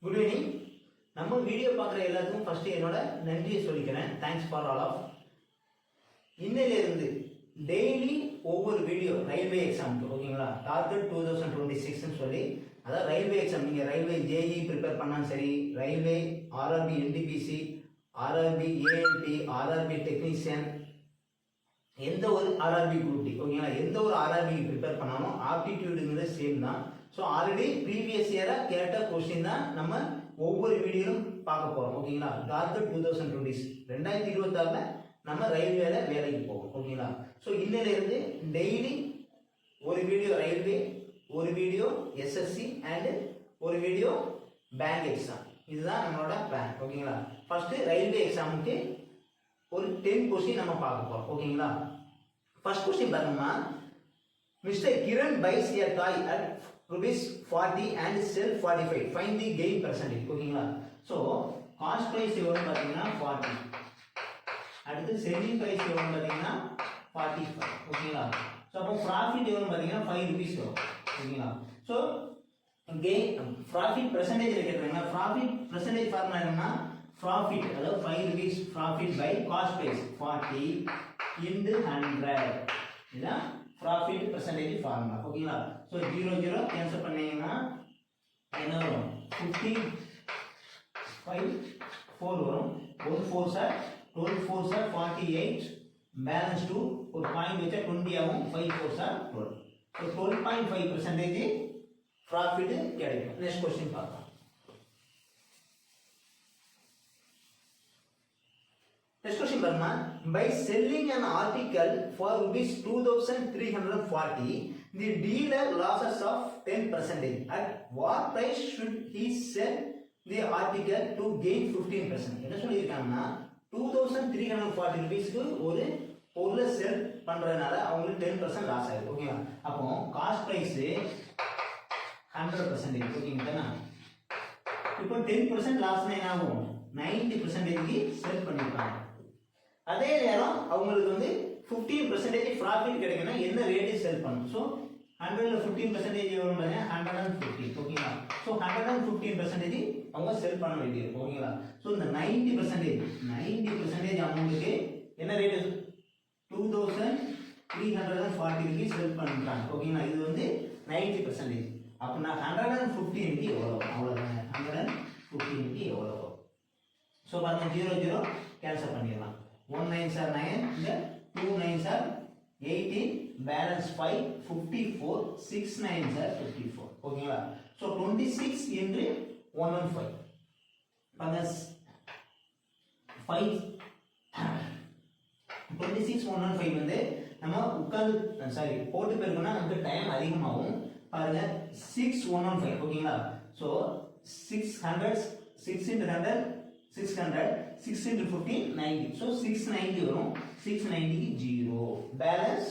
Good evening. நம்ம video பார்க்குற எல்லாத்துக்கும் ஃபர்ஸ்ட் என்னோட நன்றியை சொல்லிக்கிறேன். Thanks for all of. இன்னையிலிருந்து டெய்லி ஒவ்வொரு வீடியோ ரயில்வே எக்ஸாமுக்கு ஓகேங்களா, டார்கெட் 2026ன்னு சொல்லி, அதாவது ரயில்வே எக்ஸாம் நீங்கள் ரயில்வே ஜேஇ ப்ரிப்பேர் பண்ணாலும் சரி, railway RRB NTPC, RRB ALP, RRB technician, எந்த ஒரு ஆர்ஆர்பி குரூப் டி ஓகேங்களா, எந்த ஒரு ஆர்ஆர்பி ப்ரிப்பேர் பண்ணாலும் ஆப்டிடியூடுங்கிறது சேம் தான். ஸோ ஆல்ரெடி ப்ரீவியஸ் இயராக கேட்ட கொஸ்டின் தான் நம்ம ஒவ்வொரு வீடியோவும் பார்க்க போகிறோம் ஓகேங்களா. டார்கெட் 2026 நம்ம ரயில்வேல வேலைக்கு போவோம் ஓகேங்களா. ஸோ இன்னிலிருந்து டெய்லி ஒரு வீடியோ ரயில்வே, ஒரு வீடியோ எஸ்எஸ்சி அண்ட் ஒரு வீடியோ பேங்க் எக்ஸாம். இதுதான் நம்மளோட பிளான் ஓகேங்களா. ஃபர்ஸ்ட் ரயில்வே எக்ஸாமுக்கு ஒரு 10 கொஸ்டின் நம்ம பார்க்க போறோம் ஓகேங்களா. ஃபர்ஸ்ட் கொஸ்டின் பாருங்கம்மா. Mister Kiran buys a toy at ₹40 and sell 45. Find the gain percentage ஓகேங்களா. ஸோ காஸ்ட் பிரைஸ் எவ்வளோ பார்த்தீங்கன்னா 40, அடுத்து செல்லிங் பிரைஸ் எவ்வளோ பார்த்தீங்கன்னா 45 ஓகேங்களா. ஸோ அப்போ ப்ராஃபிட் எவ்வளோ பார்த்தீங்கன்னா ₹5 வரும் ஓகேங்களா. ஸோ கெயின் ப்ராஃபிட் பெர்சன்டேஜ் கேட்குறாங்க. ப்ராஃபிட் பெர்சன்டேஜ் ஃபார்முலா என்னன்னா, ப்ராஃபிட் அதாவது ₹5 profit by cost price 40 into 100. இதுதான் ப்ராஃபிட் பெர்சன்டேஜ் ஃபார்முலா ஓகேங்களா. ஸோ 0 கேன்சல் பண்ணீங்கன்னா என்ன வரும், 50 5 4 வரும். 1 4 சார் 12 4 சார் 48, பேலன்ஸ் 2 ஒரு பாயிண்ட் வச்சா 20 ஆகும். 5 4 சார் 12. ஸோ 12.5% ப்ராஃபிட் கிடைக்கும். நெக்ஸ்ட் கொஸ்டின் பார்க்கலாம். Next question Barma. By selling an article for ₹2,340, the dealer losses of 10%. At what price should he sell the article to gain 15%? என்ன சொல்லியிருக்காங்கன்னா, ₹2,340க்கு ஒரு பொருளை செல் பண்றதுனால அவங்களுக்கு 10% லாஸ் ஆயிடும் ஓகேங்களா. அப்போ காஸ்ட் பிரைஸ் 100% ஓகேங்களா. இப்போ 10% லாஸ்னா என்ன ஆகும், 90% செல் பண்ணிருக்காங்க. அதே நேரம் அவங்களுக்கு வந்து 15% ப்ராஃபிட் கிடைக்குன்னா என்ன ரேட்டு செல் பண்ணும். ஸோ 100ல 15% எவ்வளோ 150 ஓகேங்களா. ஸோ 115% அவங்க செல் பண்ண வேண்டியது ஓகேங்களா. ஸோ இந்த 90% அமௌண்ட்டுக்கு என்ன ரேட்டு, ₹2,340 செல் பண்ணுறாங்க ஓகேங்களா. இது வந்து 90%. அப்போ நான் 115க்கு எவ்வளோ, அவ்வளோதாங்க. 115க்கு எவ்வளோ. ஸோ பாருங்க 0 கேன்சல் பண்ணிடலாம். 1 9s are 9, இந்த 2 9s are 18, balance 5, 54, 6 9s are 54 ஓகேங்களா. ஸோ 26 into 115 பாருங்க 5 26 115 வந்து நம்ம உட்கார்ந்து போட்டு பெருக்கணும்னா நமக்கு டைம் அதிகமாகும். பாருங்க 6 115 ஓகேங்களா. So 600 6 into 100 600, 6 into 15 90. So 690 வரும். 690க்கு 0, பேலன்ஸ்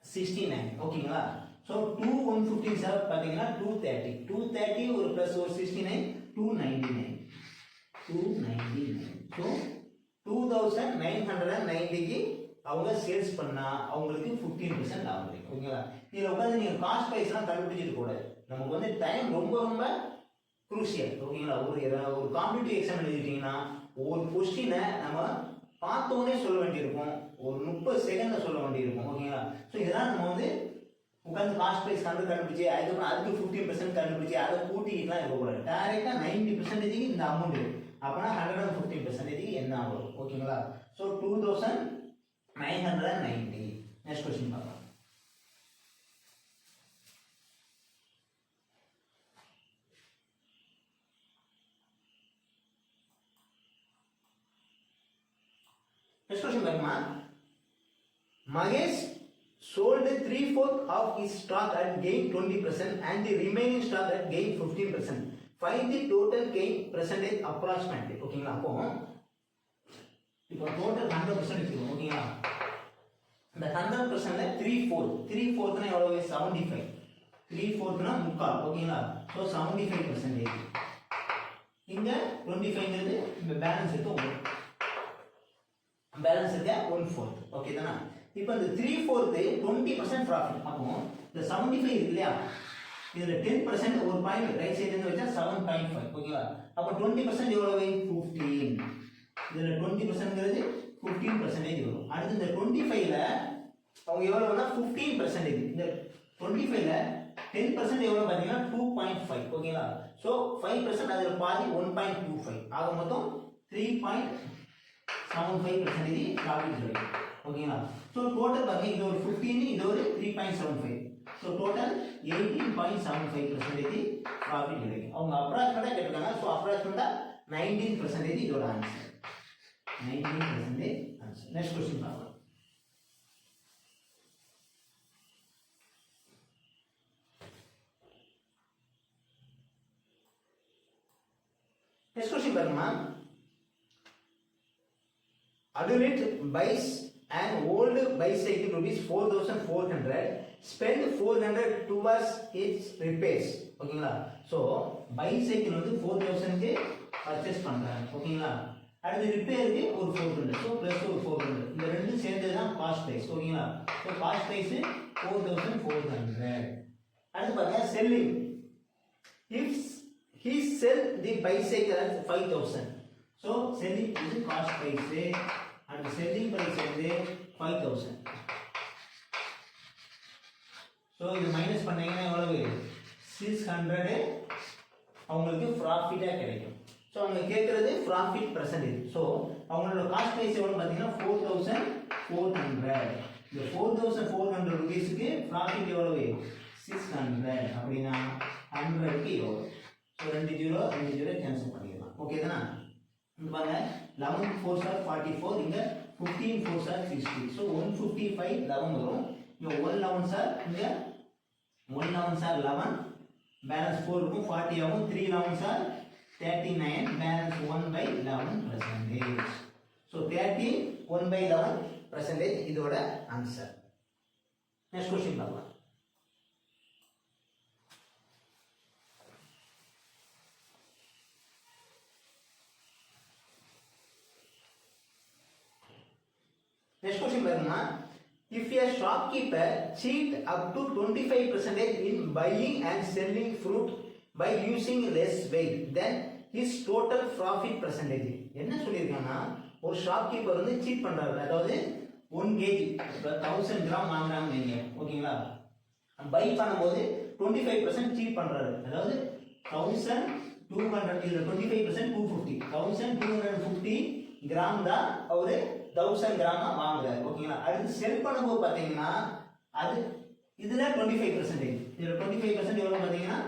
69 ஓகேங்களா. ஸோ 2 115 சார் பார்த்தீங்கன்னா 230 ஒரு ப்ளஸ் ஒரு 69 299. ஸோ 2990க்கு அவங்க சேல்ஸ் பண்ணா அவங்களுக்கு 15% லாபம் கிடைக்கும் ஓகேங்களா. இதில் உட்காந்து நீங்கள் காஸ்ட் ப்ரைஸ்லாம் கண்டுபிடிச்சிட்டு கூடாது. நமக்கு வந்து டைம் ரொம்ப குரூசியல் ஓகேங்களா. ஒரு காம்படிட்டிவ் எக்ஸாம் எழுதிட்டீங்கன்னா ஒரு கொஸ்டினை நம்ம பார்த்தோன்னே சொல்ல வேண்டியிருக்கும், ஒரு 30 செகண்ட்ல சொல்ல வேண்டியிருக்கும் ஓகேங்களா. ஸோ இதெல்லாம் நம்ம வந்து உட்காந்து காஸ்ட் ப்ரைஸ் கண்டுபிடிச்சி அதுக்கப்புறம் அதுக்கு 15% கண்டுபிடிச்சி அதை கூட்டிக்கிட்டுலாம் இருக்கக்கூடாது. டைரெக்டாக 90% இந்த அமௌண்ட், அப்போனா 115% என்ன ஆகும் ஓகேங்களா. ஸோ 2990. நெக்ஸ்ட் கொஸ்டின் பார்க்கலாம். Next question Barma. Mahesh sold 3/4 of his stock at gain 20% and the remaining stock at gain 15%. Find the total gain percentage approximately. ஓகேங்களா. அப்போ இப்போ டோட்டல் 100% இருக்கு ஓகேங்களா. இந்த 100%ல 3/4 எவ்வளவு 75. 3/4 முக்கால் ஓகேங்களா. ஸோ 75%. இங்க 25ங்கிறது இந்த பேலன்ஸ் இருக்கு, பேலன்ஸ் இருக்க 1/4 ஓகே தானே. இப்போ இந்த 3/4 20% ப்ராஃபிட். அப்போ இந்த 75 இருக்கு இல்லையா, இதுல 10% ஒரு பாயிண்ட் ரைட் சைடுல இருந்து வச்சா 7.5 ஓகேவா அப்ப 20% எவ்வளவு 15 இதுல 20%ங்கிறது 15% வரும் அடுத்து இந்த 25ல அவங்க எவ்வளவுனா 15% இந்த 25ல 10% எவ்வளவு பாத்தீங்கன்னா 2.5 ஓகேங்களா சோ 5% அதுல பாதி 1.25 ஆக மொத்தம் 3.75% ப்ராஃபிட் கிடைக்கும் ஓகேங்களா சோ டோட்டல் பாருங்க இது ஒரு 15 இது ஒரு 3.75 சோ டோட்டல் 18.75% ப்ராஃபிட் கிடைக்கும் அவங்க அப்ராக்ஸிமேட்டா கேட்டிருக்காங்க சோ அப்ராக்சிமேட்டா 19% இதோட ஆன்சர் 19% ஆன்சர் நெக்ஸ்ட் क्वेश्चन பார்க்கலாம் Next question பாருங்க Adulit buys an old bicycle rupees 4,400 spend 400 towards its repairs ஓகேங்களா சோ bicycle வந்து 4,000 க்கு பர்சேஸ் பண்றாங்க ஓகேங்களா அடுத்து ரிப்பேருக்கு ஒரு 400 சோ பிளஸ் ஒரு 400 இந்த ரெண்டும் சேர்ந்தது தான் காஸ்ட் பிரைஸ் ஓகேங்களா சோ காஸ்ட் பிரைஸ் 4,400 அடுத்து பாருங்க selling if he sell the bicycle at 5,000 so selling is cost price and selling price is 5,000 so இது மைனஸ் பண்ணீங்கன்னா எவ்வளவு 600 அவங்களுக்கு ப்ராஃபிட்டா கிடைக்கும் சோ அவங்க கேக்குறது ப்ராஃபிட் பெர்சன்டேஜ் சோ அவங்களோட காஸ்ட் பிரைஸ் எவ்வளவு பாத்தீங்கன்னா 4,400 இந்த 4,400 ரூபீஸ்க்கு ப்ராஃபிட் எவ்வளவு 600 அப்படினா 100 க்கு எவ்வளவு So 2 0 கேன்சல் பண்ணிடலாம் ஓகே தானா இங்க பாருங்க 11 4s are 44 இங்க 15 4s are 60 so 155 11 வரும் இங்க 1 11s are இங்க 1 11s are 11 பேலன்ஸ் 4 இருக்கும் 40 ஆகும் 3 11s are 39 பேலன்ஸ் 1/11% so 30 1/11% இதோட ஆன்சர் நெக்ஸ்ட் क्वेश्चन பார்க்கலாம் Next question பாருங்க if a shopkeeper cheat up to 25% in buying and selling fruit by using less weight then his total profit percentage என்ன சொல்லிருக்காங்கன்னா ஒரு shopkeeper வந்து seat பண்றாரு அதாவது 1 kg 1000 gram வாங்குறாங்க நீங்க ஓகேங்களா பை பண்ணும்போது 25% சீட் பண்றாரு அதாவது 1200 இதுல 25% 250 1250 கிராம் தான் அவரு 1000 கிராம் வாங்குறாரு ஓகேங்களா அடுத்து செல் பண்ணும்போது பாத்தீங்கன்னா அது இதுல 25% இதுல 25% எவ்வளவு பாத்தீங்கன்னா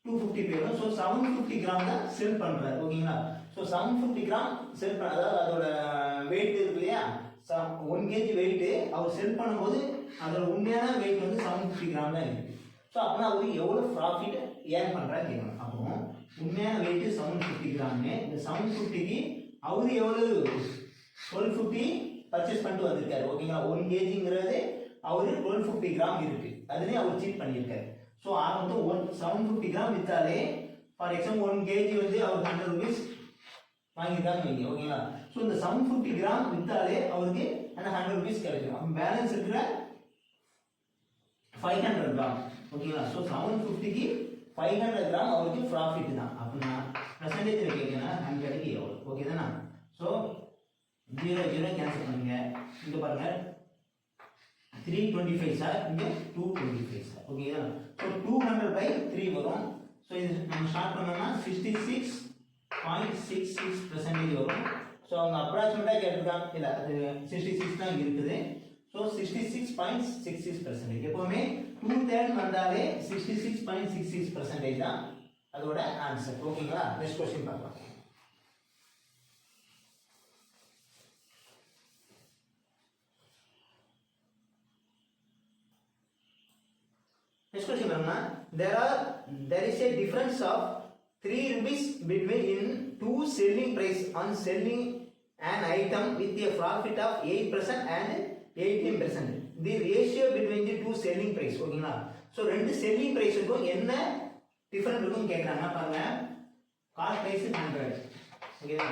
250 போயிடும் சோ 750 கிராம் தான் செல் பண்றாரு ஓகேங்களா சோ 750 கிராம் செல் பண்ண அதாவது அதோட weight இருக்கு இல்லையா 1 kg weight அவர் செல் பண்ணும்போது அதோட உண்மையான weight வந்து 750 கிராம் தான் இருக்கு சோ அப்பனா அவரு எவ்வளவு profit ஏர்ன் பண்றாரு கேக்குறாங்க அப்போ உண்மையான weight 750 கிராம் இந்த 750 க்கு அவரு எவ்வளவு 1250 பர்ச்சேஸ் பண்ணிட்டு வந்திருக்காரு ஓகேங்களா 1 kgங்கிறது அவரு 1250 கிராம் இருக்கு அதுலயே அவர் சீட் பண்ணியிருக்காரு சோ ஆக மொத்தம் 750 கிராம் வித்தாலே ஃபார் எக்ஸாம்பிள் 1 kg வந்து அவர் 100 ரூபீஸ் வாங்கிட்டாங்க நீங்க ஓகேங்களா சோ இந்த 750 கிராம் வித்தாலே அவருக்கு அந்த 100 ரூபீஸ் கிடைக்கும் அப்ப பேலன்ஸ் இருக்கிற 500 கிராம் ஓகேங்களா சோ 750 க்கு 500 கிராம் அவருக்கு ப்ராஃபிட் தான் அப்படினா பெர்சன்டேஜ் கேக்குறேன்னா 100 க்கு எவ்வளவு ஓகே தானா சோ 0 0 கேன்சல் பண்ணுங்க இங்க பாருங்க 325 சார் இங்க 225 சார் ஓகேயா சோ 200/3 வரும் சோ இது நம்ம ஸ்டார்ட் பண்ணோம்னா 66.66% வரும் சோ அவங்க அப்ராக்ஸிமேட்டா கேட்டிருக்காங்க இல்ல அது 66 தான் இருக்குது சோ 66.66% எப்பவுமே 2/3 வந்தாலே 66.66% தான் அதோட ஆன்சர் ஓகேங்களா நெக்ஸ்ட் क्वेश्चन பார்க்கலாம் Next question there is a difference of 3 rupees between in two selling price on selling an item with a profit of 8% and 18%. The ratio between the two selling price ஓகேங்களா so ரெண்டு selling price க்கும் என்ன difference இருக்கும் கேக்குறாங்க பாருங்க cost price 100 ஓகேவா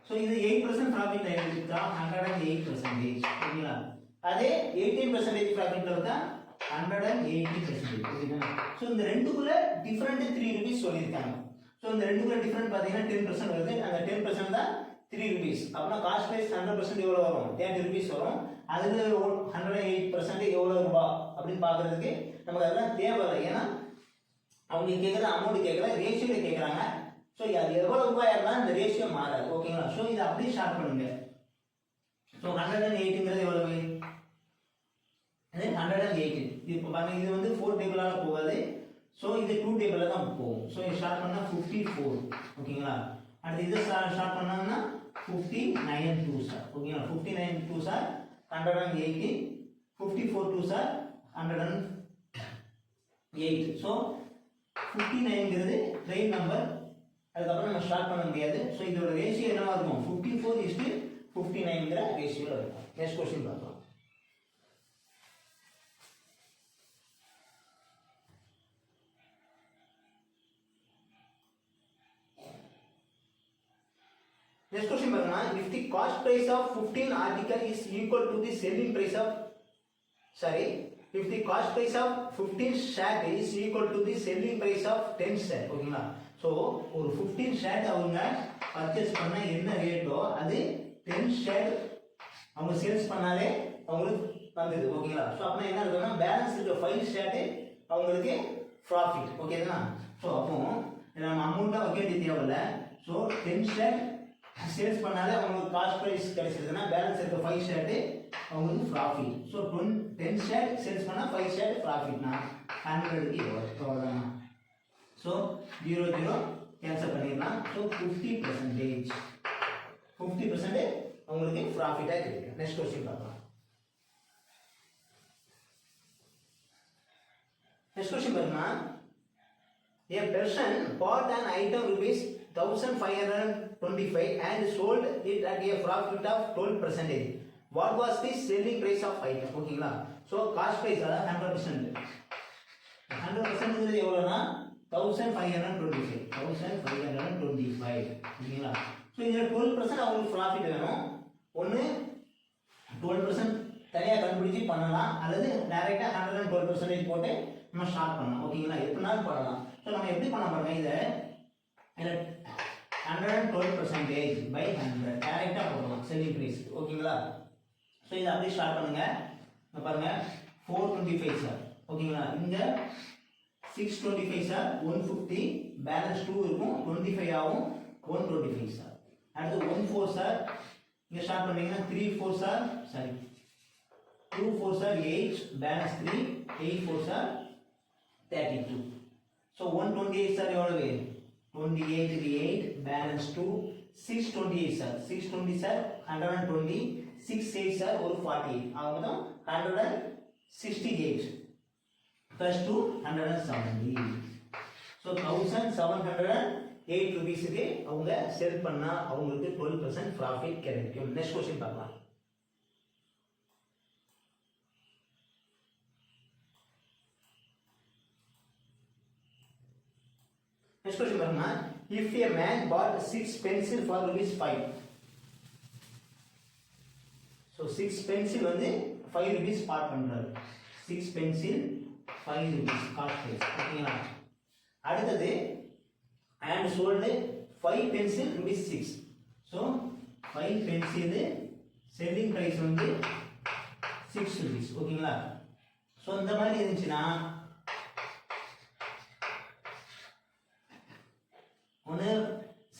so இது 8% profit எடுத்தா 108% ஓகேங்களா அதே 18% profit எடுத்தா 180%. ஓகேங்களா? ஸோ இந்த ரெண்டுக்குள்ள டிஃபரெண்ட் 3 ருபீஸ் சொல்லியிருக்காங்க. ஸோ இந்த ரெண்டுக்குள்ள டிஃபரெண்ட் பார்த்தீங்கன்னா 10% வருது. அந்த 10% தான் 3 ருபீஸ். அப்படின்னா காஸ்ட் ப்ரைஸ் 100% எவ்வளோ வரும்? 30 ருபீஸ் வரும். அதுல 108% எவ்வளோ ரூபா அப்படின்னு பார்க்கறதுக்கு நமக்கு அதெல்லாம் தேவையில்லை. ஏன்னா அவங்க கேட்குற அமௌண்ட் கேட்கல, ரேஷியோவில் கேட்குறாங்க. ஸோ அது எவ்வளோ ரூபாய் இருந்தாலும் இந்த ரேஷியோ மாறாது. ஓகேங்களா? ஸோ இதை அப்படியே ஸ்டார்ட் பண்ணுங்க. ஸோ 108ங்கிறது எவ்வளவு? 180. இப்போ பாருங்க, இது வந்து 4 டேபிளால போகாது. ஸோ இது 2 டேபிளில் தான் போகும். ஸோ இது ஸ்டார்ட் பண்ணால் 54. ஓகேங்களா? அடுத்து இதை ஸ்டார்ட் பண்ணாங்கன்னா 59 2s. ஓகேங்களா? 59 2s 180. 54 2s 108. ஸோ 59ங்கிறது ரைட் நம்பர். அதுக்கப்புறம் நம்ம ஸ்டார்ட் பண்ண முடியாது. ஸோ இதோட ரேஷியோ என்னவா இருக்கும்? 54:59ங்கிற ரேஷியோவில் இருக்கும். நெக்ஸ்ட் கொஸ்டின் பார்க்கலாம். Next question பாருங்க. If the cost price of 15 article is equal to the selling price of if the cost price of 15 shirt is equal to the selling price of 10 shirt. ஓகேங்களா? So ஒரு 15 shirt அவங்க purchase பண்ண என்ன ரேட்டோ அது 10 shirt அவங்க sales பண்ணாலே அவங்களுக்கு வந்தது. ஓகேங்களா? ஸோ அப்போ என்ன இருக்குன்னா பேலன்ஸ் இருக்க 5 ஷர்ட் அவங்களுக்கு ப்ராஃபிட். ஓகேங்களா? ஸோ அப்போ நம்ம அமௌண்ட்டாக வைக்க வேண்டிய தேவையில்லை. ஸோ 10 ஷர்ட் சேல்ஸ் பண்ணாலே அவங்களுக்கு காஸ்ட் ப்ரைஸ் கிடைச்சிருக்குன்னா பேலன்ஸ் இருக்க 5 ஷர்ட் அவங்களுக்கு ப்ராஃபிட். ஸோ 10 ஷர்ட் சேல்ஸ் பண்ணால் 5 ஷர்ட் ப்ராஃபிட்னா 100க்கு எவ்வளோ? ஸோ 0 0 கேன்சல் பண்ணிடலாம். ஸோ 50% அவங்களுக்கு ப்ராஃபிட்டாக கிடைக்கும். நெக்ஸ்ட் கொஸ்டின் பார்க்கலாம். நெக்ஸ்ட் கொஸ்டின் பாருங்க. A person bought an item rupees 1525 and sold it at a profit of 12%. What was the selling price of item? ஓகேங்களா? So cost price அதாவது 100%. 100% எவ்வளோனா 1525. ஓகேங்களா? ஸோ இதில் 12% அவங்களுக்கு ப்ராஃபிட் வேணும். ஒன்று 12% தனியாக கண்டுபிடிச்சி பண்ணலாம், அல்லது டைரெக்டாக 112% போட்டு நம்ம ஸ்டார்ட் பண்ணலாம். ஓகேங்களா? எப்படினாலும் பண்ணலாம். ஸோ நம்ம எப்படி பண்ண பாருங்க, இதை 112% by 100 டைரெக்டாக போடலாம் செல்லிங் ப்ரைஸ். ஓகேங்களா? ஸோ இதை அப்படியே ஸ்டார்ட் பண்ணுங்க. பாருங்க 425 சார். ஓகேங்களா? இங்கே 625 சார், 150 பேலன்ஸ் 2 இருக்கும், 25 ஆகும், 125 சார். அடுத்து 14 சார், இங்கே ஸ்டார்ட் பண்ணீங்கன்னா 34 sir, sorry 24 sir 8, balance 3, 84 sir 32. So 128 sir எவ்வளவு? 28 8, பேலன்ஸ் 2, 628 சார், 620 சார் 120, 68 சார் ஒரு 48, ஆக மொத்தம் 168 plus 2 170. ஸோ 1708 ருபீஸுக்கு அவங்க செல் பண்ணால் அவங்களுக்கு 12% ப்ராஃபிட் கிடைக்கும். நெக்ஸ்ட் கொஸ்டின் பார்க்கலாம். Next question பாருங்க. If a man bought 6 pencil for ₹5. So 6 pencil வந்து 5 rupees part பண்றாரு. 6 pencil 5 rupees cost price. ஓகேங்களா? அடுத்தது and sold 5 pencil ₹6. So 5 pencil selling price வந்து 6 rupees. ஓகேங்களா? ஸோ இந்த மாதிரி இருந்துச்சுன்னா ஒன்று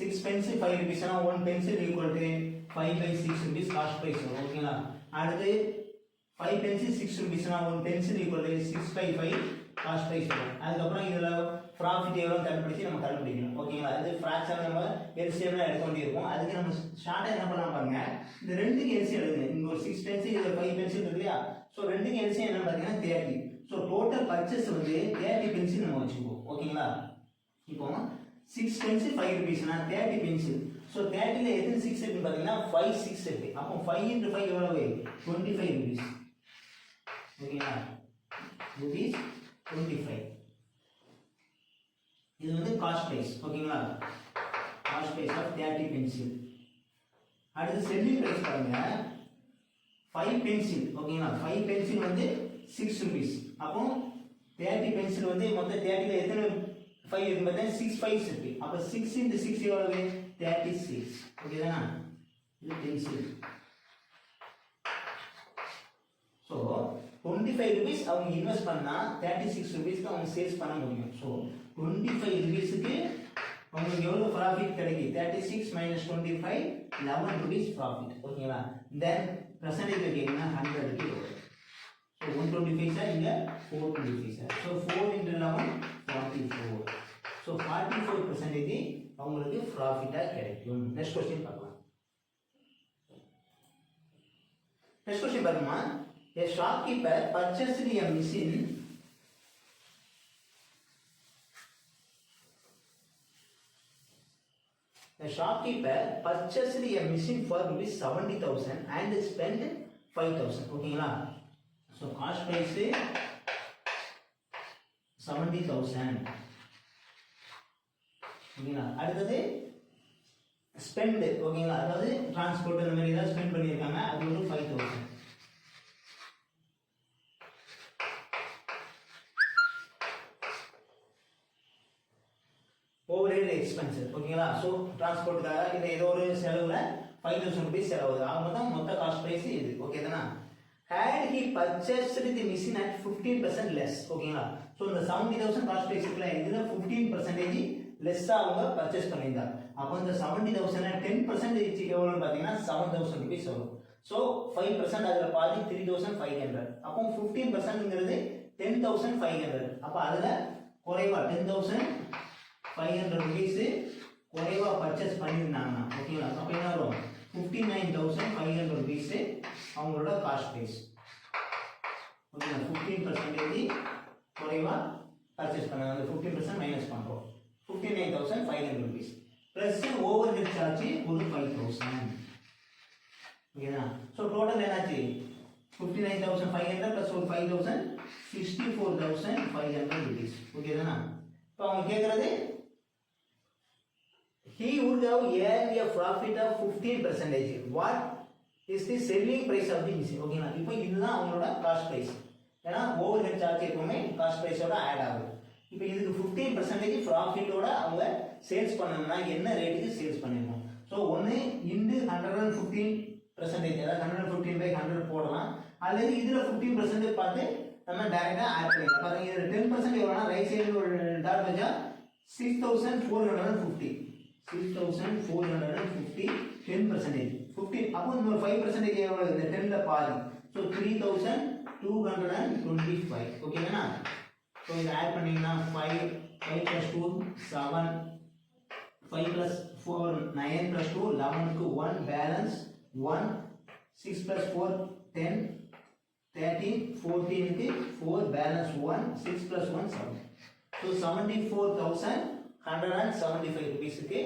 6 pencil 5 rupees, 1 pencil equal to 5 by 6 rupees cost price வரும். ஓகேங்களா? அடுத்து 5 pencil 6 rupees, 1 pencil equal to 6 by 5 cost price வரும். அதுக்கப்புறம் இதில் ப்ராஃபிட் எவ்வளோ கண்டுபிடிச்சி நம்ம கண்டுபிடிக்கணும். ஓகேங்களா? அது ஃப்ராக்ஷன் நம்ம எல்சிஎம்ல எடுக்க வேண்டியிருக்கும். அதுக்கு நம்ம ஷார்ட்டாக என்ன பண்ணலாம் பாருங்க, இந்த ரெண்டுக்கு எல்சிஎம் எடுங்க. இங்கே ஒரு 6 pencil, இதில் 5 pencil இருக்கு இல்லையா? ஸோ ரெண்டுக்கு எல்சிஎம் என்ன பார்த்தீங்கன்னா 30. ஸோ டோட்டல் பர்ச்சேஸ் வந்து 30 pencil நம்ம வச்சுக்குவோம். ஓகேங்களா? இப்போ 6 pencil 5 rupees, 30 pencil. ஸோ 30ல எத்தனை 6 இருக்குன்னு பார்த்தீங்கன்னா 5 6 இருக்கு. அப்போ 5 into 5 எவ்வளவு? 25 rupees. ஓகேங்களா? rupees 25. இது வந்து காஸ்ட் பிரைஸ். ஓகேங்களா? Cost price of 30 pencil. அடுத்து செல்லிங் பிரைஸ் பாருங்க, 5 pencil. ஓகேங்களா? 5 pencil வந்து 6 rupees. அப்போ 30 பென்சில் வந்து மொத்தம் 30ல எத்தனை 5 இருக்கு பார்த்தா 6 5s இருக்கு. அப்ப 6 into 6 எவ்வளவு 36. ஓகேதானா? இது பென்சில். ஸோ 25 rupees அவங்க இன்வெஸ்ட் பண்ணா 36 rupeesக்கு அவங்க சேல்ஸ் பண்ண முடியும். ஸோ 25 rupeesக்கு உங்களுக்கு எவ்வளவு ப்ராஃபிட் கிடைக்கும்? 36 minus 25 11 rupees ப்ராஃபிட். ஓகேங்களா? தென் பெர்சன்டேஜ் கேட்டீங்கன்னா 100 க்கு வரும். ஸோ 125 சார் இங்க 425 சார். So 4 into 11 44. ஸோ 44% அவங்களுக்கு ப்ராஃபிட்டா கிடைக்கும். நெக்ஸ்ட் கொஸ்டின் பார்க்கலாம். நெக்ஸ்ட் கொஸ்டின் பாருமா. A shopkeeper purchased a machine for rupees 70,000 and spent 5,000. ஓகேங்களா? So cost price 70,000. ஓகேங்களா? அடுத்தது ஸ்பெண்ட். ஓகேங்களா? அதாவது டிரான்ஸ்போர்ட் அந்த மாதிரி ஏதாவது ஸ்பெண்ட் பண்ணியிருக்காங்க, அது ஒரு 5,000. Overhead expenses. ஓகேங்களா? ஸோ டிரான்ஸ்போர்ட்டுக்காக இந்த ஏதோ ஒரு செலவுல 5,000 rupees செலவுது. ஆக மொத்தம் மொத்த காஸ்ட் பிரைஸ் இது. ஓகேதானா? had he purchased the machine at 15% less. ஓகேங்களா? ஸோ இந்த 70,000 காஸ்ட் பிரைஸ் இருக்குல்ல, இதுல 15% லெஸ்ஸா அவங்க பர்ச்சேஸ் பண்ணியிருந்தாங்க. அப்போ இந்த 70,000 10% எவ்வளோன்னு பார்த்தீங்கன்னா 7,000 rupees வரும். ஸோ 5% அதுல பாதி 3,500. அப்போ 15%ங்கிறது 10,500. அப்போ அதுல குறைவா 10,500 rupees குறைவா பர்ச்சேஸ் பண்ணியிருந்தாங்கன்னா, ஓகேங்களா? அப்போ என்ன வரும்? 59,500 rupees அவங்களோட காஸ்ட் பிரைஸ். ஓகேங்களா? 15% குறைவா பர்ச்சேஸ் பண்ணாங்க. அந்த 15% மைனஸ் பண்றோம். 59,500 rupees plus over head charge ஒரு 5,000. ஓகேங்களா? ஸோ டோட்டல் என்னாச்சு? 59,500 பிளஸ் ஒரு 5,000 64,500 rupees. ஓகேதானா? இப்போ அவங்க கேட்கறது he would have earned a profit of 15%. What is the selling price of the machine? ஓகேங்களா? இப்போ இதுதான் அவங்களோட காஸ்ட் பிரைஸ். ஏன்னா ஓவர் ஹெட் சார்ஜ் எப்பவுமே காஸ்ட் பிரைஸோட ஆட் ஆகும். இப்போ இதுக்கு 15% ப்ராஃபிட்டோட அவங்க சேல்ஸ் பண்ணணும்னா என்ன ரேட்டுக்கு சேல்ஸ் பண்ணிருக்கோம்? ஸோ ஒன்று இன்டு 115%, அதாவது 115/100 போடலாம். அல்லது இதுல 15% பார்த்து நம்ம டைரக்டா ஆட் பண்ணிடலாம். பாருங்க, இதுல 10% எவ்வளோனா ரைட் சைடு ஒரு டாட் வச்சா 6,450. 6,450 10%. 15 அப்போ இன்னொரு 5% எவ்வளவு? இந்த 10ல பாதி. ஸோ 3,225. ஓகேங்களா? ஸோ இதை ஆட் பண்ணீங்கன்னா 5 plus 2 7, 5 plus 4 9 plus 2 11க்கு 1 balance 1, 6 plus 4 10, 13 14க்கு 4 balance 1, 6 plus 1 7. So 74,175 rupeesக்கு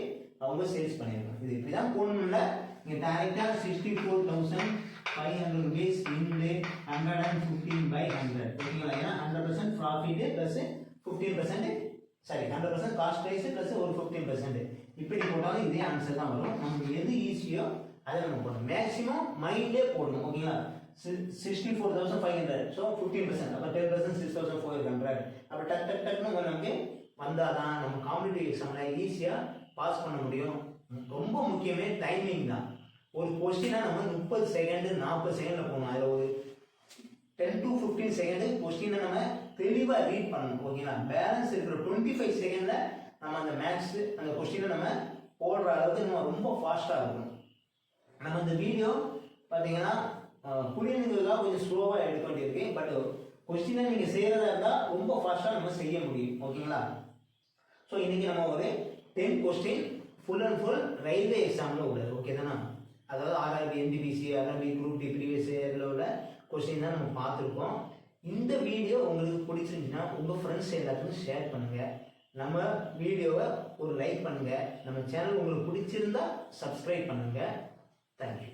அவங்க சேல்ஸ் பண்ணிருக்காங்க. இது இப்படிதான் போடணும்ல. நீங்க டைரக்டா 64,500 rupees இன்டு 115/100. ஓகேங்களா? ஏன்னா 100% profit plus 15% sorry 100% cost price plus ஒரு 15%. இப்படி போட்டாலும் இதே ஆன்சர் தான் வரும். நமக்கு எது ஈஸியோ அதை நம்ம போடணும். மேக்ஸிமம் மைண்ட்லே போடணும். ஓகேங்களா? 64,500. ஸோ 15%. அப்போ 10% 6,400. அப்போ டக்குன்னு நமக்கு வந்தாதான் நம்ம காம்படிட்டிவ் எக்ஸாம்ல ஈஸியா பாஸ் பண்ண முடியும். ரொம்ப முக்கியமே டைமிங் தான். ஒரு கொஸ்டினா நம்ம 30 செகண்ட் 40 செகண்ட்ல போகணும். அதில் ஒரு 10 to 15 செகண்ட் கொஸ்டினை நம்ம தெளிவா ரீட் பண்ணணும். ஓகேங்களா? பேலன்ஸ் இருக்கிற 25 செகண்ட்ல நம்ம அந்த மேக்ஸ் அந்த கொஸ்டினை நம்ம போடுற அளவுக்கு நம்ம ரொம்ப ஃபாஸ்டா இருக்கணும். நம்ம இந்த வீடியோ பார்த்தீங்கன்னா புரியணுங்கிறதுலாம் கொஞ்சம் ஸ்லோவா எடுக்க வேண்டியிருக்கு. பட் கொஸ்டினை நீங்க செய்யறதா இருந்தா ரொம்ப ஃபாஸ்டா நம்ம செய்ய முடியும். ஓகேங்களா? ஸோ இன்னைக்கு நம்ம ஒரு 10 question full and full railway எக்ஸாம்ல உள்ளது. ஓகே தானா? அதாவது RRB, NTPC, RRB, group D previous இயர்ல உள்ள கொஸ்டின் தான் நம்ம பார்த்துருக்கோம். இந்த வீடியோ உங்களுக்கு பிடிச்சிருந்துச்சுன்னா உங்க ஃப்ரெண்ட்ஸ் எல்லாத்துக்கும் ஷேர் பண்ணுங்க. நம்ம வீடியோவை ஒரு லைக் பண்ணுங்க. நம்ம சேனல் உங்களுக்கு பிடிச்சிருந்தா சப்ஸ்கிரைப் பண்ணுங்க. தேங்க்யூ.